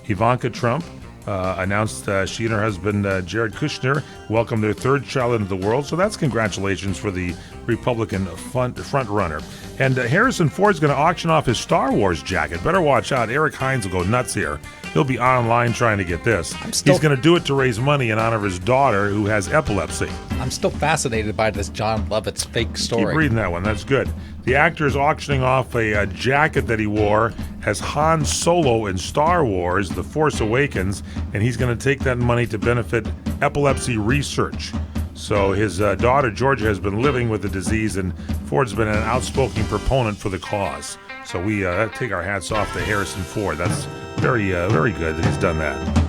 Ivanka Trump announced she and her husband, Jared Kushner, welcomed their 3rd child into the world. So that's congratulations for the Republican front runner. And Harrison Ford's going to auction off his Star Wars jacket. Better watch out. Eric Hines will go nuts here. He'll be online trying to get this. He's going to do it to raise money in honor of his daughter who has epilepsy. I'm still fascinated by this John Lovitz fake story. Keep reading that one. That's good. The actor is auctioning off a jacket that he wore as Han Solo in Star Wars, The Force Awakens, and he's going to take that money to benefit epilepsy research. So his daughter, Georgia, has been living with the disease, and Ford's been an outspoken proponent for the cause. So we take our hats off to Harrison Ford. That's very, very good that he's done that.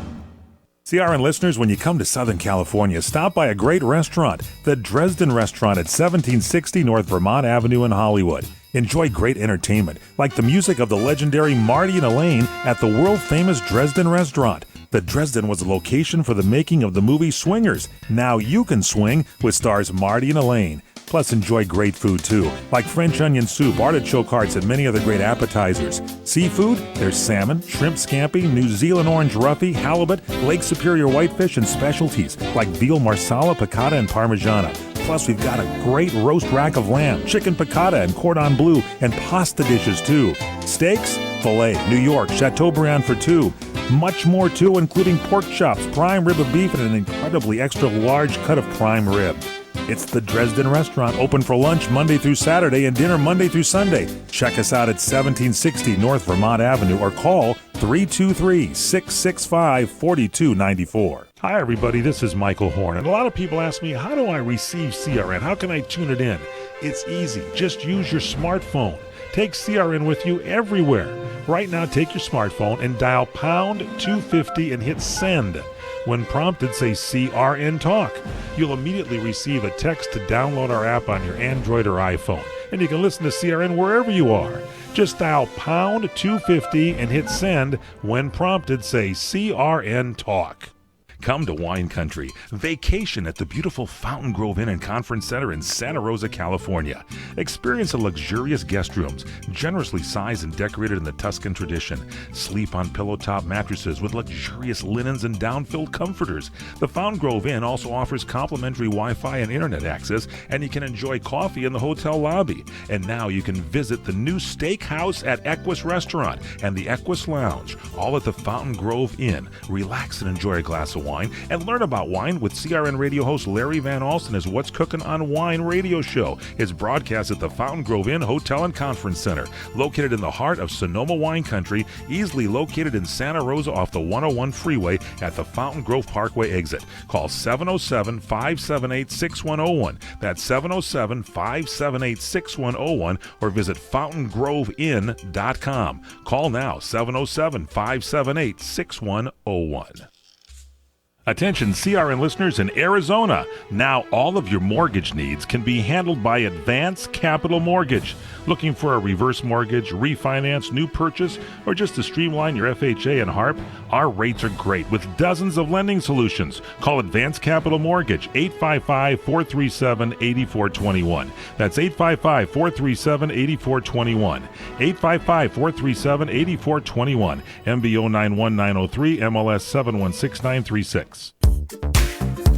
CRN listeners, when you come to Southern California, stop by a great restaurant, the Dresden Restaurant at 1760 North Vermont Avenue in Hollywood. Enjoy great entertainment, like the music of the legendary Marty and Elaine at the world-famous Dresden Restaurant. The Dresden was a location for the making of the movie Swingers. Now you can swing with stars Marty and Elaine. Plus, enjoy great food, too, like French onion soup, artichoke hearts, and many other great appetizers. Seafood, there's salmon, shrimp scampi, New Zealand orange roughy, halibut, Lake Superior whitefish, and specialties like veal marsala, piccata, and parmigiana. Plus, we've got a great roast rack of lamb, chicken piccata, and cordon bleu, and pasta dishes, too. Steaks, filet, New York, Chateaubriand for 2. Much more, too, including pork chops, prime rib of beef, and an incredibly extra large cut of prime rib. It's the Dresden Restaurant, open for lunch Monday through Saturday and dinner Monday through Sunday. Check us out at 1760 North Vermont Avenue or call 323-665-4294. Hi, everybody. This is Michael Horn. And a lot of people ask me, how do I receive CRN? How can I tune it in? It's easy. Just use your smartphone. Take CRN with you everywhere. Right now, take your smartphone and dial pound 250 and hit send. When prompted, say CRN Talk. You'll immediately receive a text to download our app on your Android or iPhone. And you can listen to CRN wherever you are. Just dial pound 250 and hit send. When prompted, say CRN Talk. Come to Wine Country. Vacation at the beautiful Fountain Grove Inn and Conference Center in Santa Rosa, California. Experience the luxurious guest rooms, generously sized and decorated in the Tuscan tradition. Sleep on pillow-top mattresses with luxurious linens and down-filled comforters. The Fountain Grove Inn also offers complimentary Wi-Fi and internet access, and you can enjoy coffee in the hotel lobby. And now you can visit the new steakhouse at Equus Restaurant and the Equus Lounge, all at the Fountain Grove Inn. Relax and enjoy a glass of wine and learn about wine with CRN radio host Larry Van Alsten's What's Cooking on Wine radio show. It's broadcast at the Fountain Grove Inn Hotel and Conference Center, located in the heart of Sonoma Wine Country, easily located in Santa Rosa off the 101 freeway at the Fountain Grove Parkway exit. Call 707-578-6101. That's 707-578-6101 or visit fountaingroveinn.com. Call now, 707-578-6101. Attention CRN listeners in Arizona. Now all of your mortgage needs can be handled by Advance Capital Mortgage. Looking for a reverse mortgage, refinance, new purchase, or just to streamline your FHA and HARP? Our rates are great with dozens of lending solutions. Call Advance Capital Mortgage, 855-437-8421. That's 855-437-8421. 855-437-8421. MBO 91903, MLS 716936.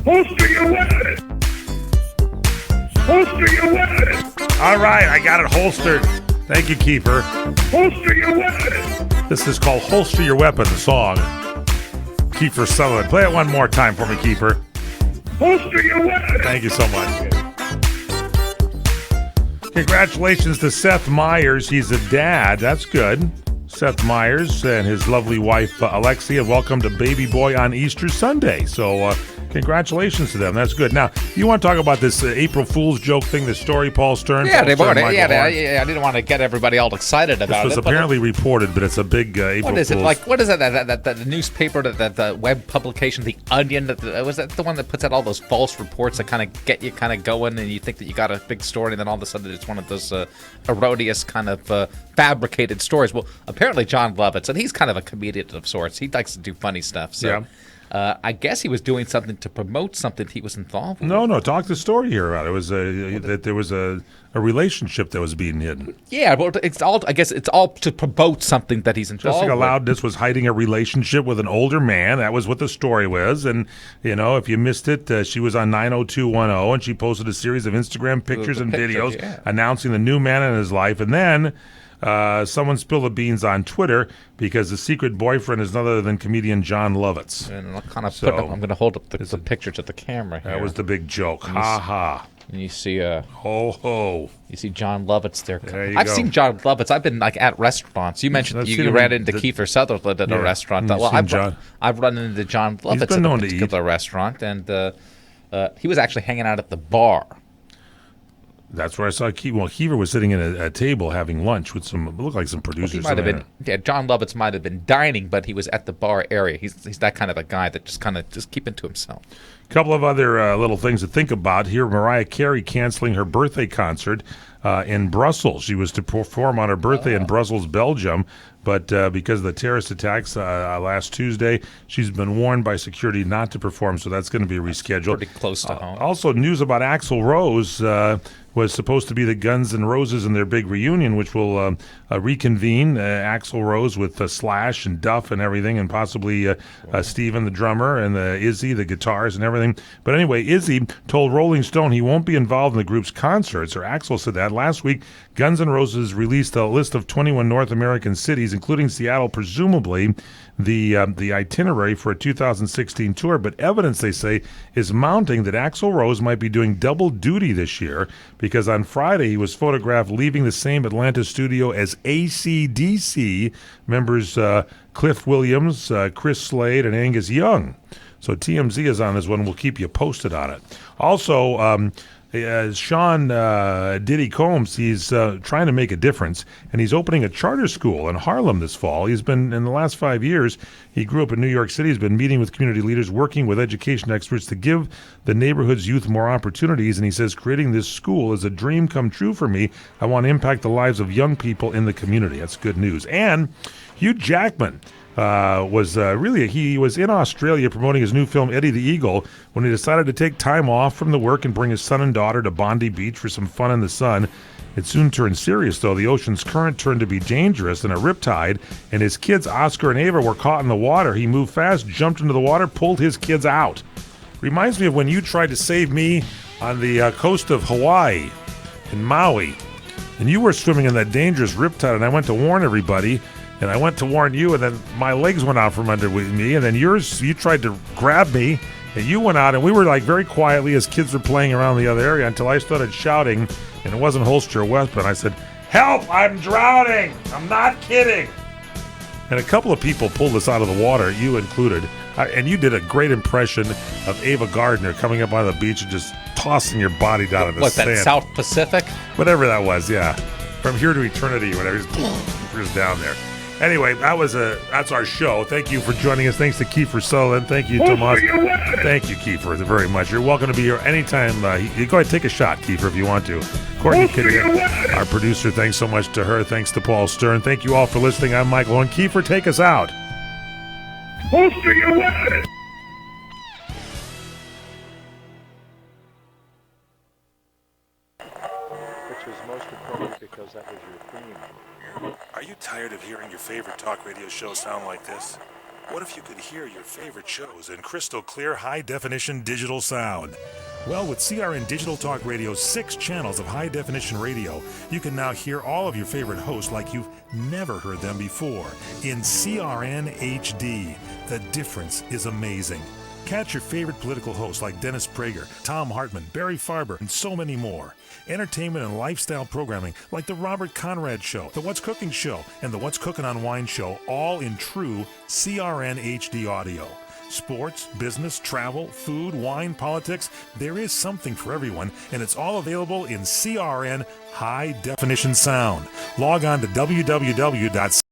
Holster your weapon! Holster your weapon! All right, I got it holstered. Thank you, Kiefer. Holster your weapon! This is called Holster Your Weapon, the song. Kiefer Sutherland. Play it one more time for me, Kiefer. Holster your weapon! Thank you so much. Congratulations to Seth Meyers. He's a dad. That's good. Seth Meyers and his lovely wife, Alexia, welcome to baby boy on Easter Sunday. So, congratulations to them. That's good. Now, you want to talk about this April Fool's joke thing, the story, Paul Stern? Yeah, Paul Stern, I didn't want to get everybody all excited about it. This was apparently reported, but it's a big April What is Fool's. it like? What is it? That the newspaper, the web publication, The Onion. Was that the one that puts out all those false reports that kind of get you kind of going, and you think that you got a big story, and then all of a sudden it's one of those erroneous kind of fabricated stories. Well, apparently John Lovitz, and he's kind of a comedian of sorts. He likes to do funny stuff. So. Yeah. I guess he was doing something to promote something he was involved with. No, talk the story here about it. It was that there was a relationship that was being hidden. Yeah, well, I guess it's all to promote something that he's involved Jessica with. Loudness was hiding a relationship with an older man. That was what the story was. And, if you missed it, she was on 90210, and she posted a series of Instagram pictures and videos announcing the new man in his life. And then someone spilled the beans on Twitter because the secret boyfriend is none other than comedian John Lovitz. And I'll kind of I'm going to hold up the picture to the camera here. That was the big joke. Ha ha. And you see ho ho. You see John Lovitz there. I've seen John Lovitz. I've been at restaurants. You mentioned you ran into Kiefer Sutherland at a restaurant. Well, I've run into John Lovitz at a particular restaurant, and he was actually hanging out at the bar. That's where I saw Kiefer. Well, Kiefer was sitting at a table having lunch with looked like some producers. Well, John Lovitz might have been dining, but he was at the bar area. He's that kind of a guy that just keeping to himself. A couple of other little things to think about here. Mariah Carey canceling her birthday concert in Brussels. She was to perform on her birthday in Brussels, Belgium, but because of the terrorist attacks last Tuesday, she's been warned by security not to perform, so that's going to be rescheduled. Pretty close to home. Also, news about Axl Rose was supposed to be the Guns N' Roses in their big reunion, which will reconvene Axl Rose with Slash and Duff and everything, and possibly Steven, the drummer, and Izzy, the guitars and everything. But anyway, Izzy told Rolling Stone he won't be involved in the group's concerts, or Axl said that. Last week, Guns N' Roses released a list of 21 North American cities, including Seattle, presumably the itinerary for a 2016 tour, but evidence, they say, is mounting that Axl Rose might be doing double duty this year, because on Friday he was photographed leaving the same Atlanta studio as AC/DC members Cliff Williams, Chris Slade, and Angus Young. So TMZ is on this one. We'll keep you posted on it. Also, Sean Diddy Combs, he's trying to make a difference, and he's opening a charter school in Harlem this fall. He's been, in the last 5 years, he grew up in New York City. He's been meeting with community leaders, working with education experts to give the neighborhood's youth more opportunities, and he says, creating this school is a dream come true for me. I want to impact the lives of young people in the community. That's good news. And Hugh Jackman he was in Australia promoting his new film Eddie the Eagle when he decided to take time off from the work and bring his son and daughter to Bondi Beach for some fun in the sun. It soon turned serious, though. The ocean's current turned to be dangerous and a riptide, and his kids, Oscar and Ava, were caught in the water. He moved fast, jumped into the water, pulled his kids out. Reminds me of when you tried to save me on the coast of Hawaii in Maui, and you were swimming in that dangerous riptide, and I went to warn everybody. And I went to warn you, and then my legs went out from under me, and then you tried to grab me, and you went out, and we were like very quietly as kids were playing around the other area until I started shouting, and it wasn't holster or weapon. I said, "Help, I'm drowning! I'm not kidding!" And a couple of people pulled us out of the water, you included, and you did a great impression of Ava Gardner coming up on the beach and just tossing your body down in the sand. That South Pacific? Whatever that was, yeah. From here to eternity, whatever, just down there. Anyway, that's our show. Thank you for joining us. Thanks to Kiefer Sutherland. Thank you, Tomas. Thank you, Kiefer, very much. You're welcome to be here anytime. You go ahead and take a shot, Kiefer, if you want to. Courtney Kidden, our producer, thanks so much to her. Thanks to Paul Stern. Thank you all for listening. I'm Michael Owen. Kiefer, take us out. Holster your weapon! Which was most appropriate because that was your theme. Are you tired of hearing your favorite talk radio show sound like this? What if you could hear your favorite shows in crystal clear, high-definition digital sound? Well, with CRN Digital Talk Radio's 6 channels of high-definition radio, you can now hear all of your favorite hosts like you've never heard them before in CRN HD. The difference is amazing. Catch your favorite political hosts like Dennis Prager, Tom Hartman, Barry Farber, and so many more. Entertainment and lifestyle programming like The Robert Conrad Show, The What's Cooking Show, and The What's Cooking on Wine Show, all in true CRN HD audio. Sports, business, travel, food, wine, politics, there is something for everyone, and it's all available in CRN High Definition Sound. Log on to www.crn.com